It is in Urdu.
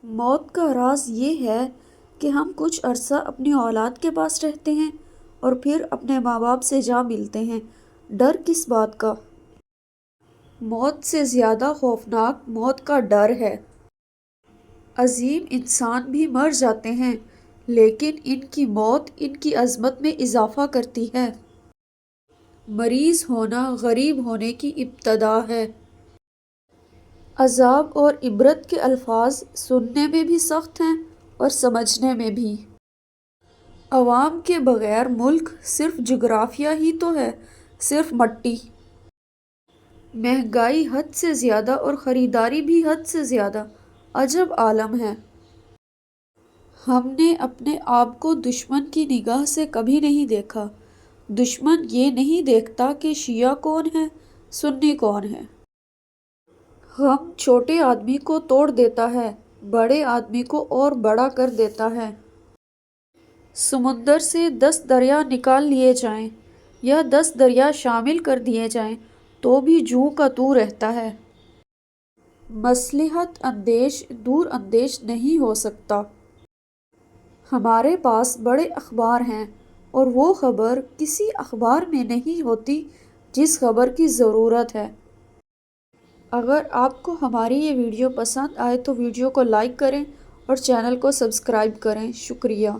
موت کا راز یہ ہے کہ ہم کچھ عرصہ اپنی اولاد کے پاس رہتے ہیں اور پھر اپنے ماں باپ سے جا ملتے ہیں۔ ڈر کس بات کا؟ موت سے زیادہ خوفناک موت کا ڈر ہے۔ عظیم انسان بھی مر جاتے ہیں، لیکن ان کی موت ان کی عظمت میں اضافہ کرتی ہے۔ مریض ہونا غریب ہونے کی ابتدا ہے۔ عذاب اور عبرت کے الفاظ سننے میں بھی سخت ہیں اور سمجھنے میں بھی۔ عوام کے بغیر ملک صرف جغرافیہ ہی تو ہے، صرف مٹی۔ مہنگائی حد سے زیادہ اور خریداری بھی حد سے زیادہ۔ عجب عالم ہے۔ ہم نے اپنے آپ کو دشمن کی نگاہ سے کبھی نہیں دیکھا۔ دشمن یہ نہیں دیکھتا کہ شیعہ کون ہے، سنی کون ہے۔ غم چھوٹے آدمی کو توڑ دیتا ہے، بڑے آدمی کو اور بڑا کر دیتا ہے۔ سمندر سے 10 دریا نکال لیے جائیں یا 10 دریا شامل کر دیے جائیں تو بھی جوں کا توں رہتا ہے۔ مصلحت اندیش دور اندیش نہیں ہو سکتا۔ ہمارے پاس بڑے اخبار ہیں اور وہ خبر کسی اخبار میں نہیں ہوتی جس خبر کی ضرورت ہے۔ اگر آپ کو ہماری یہ ویڈیو پسند آئے تو ویڈیو کو لائک کریں اور چینل کو سبسکرائب کریں۔ شکریہ۔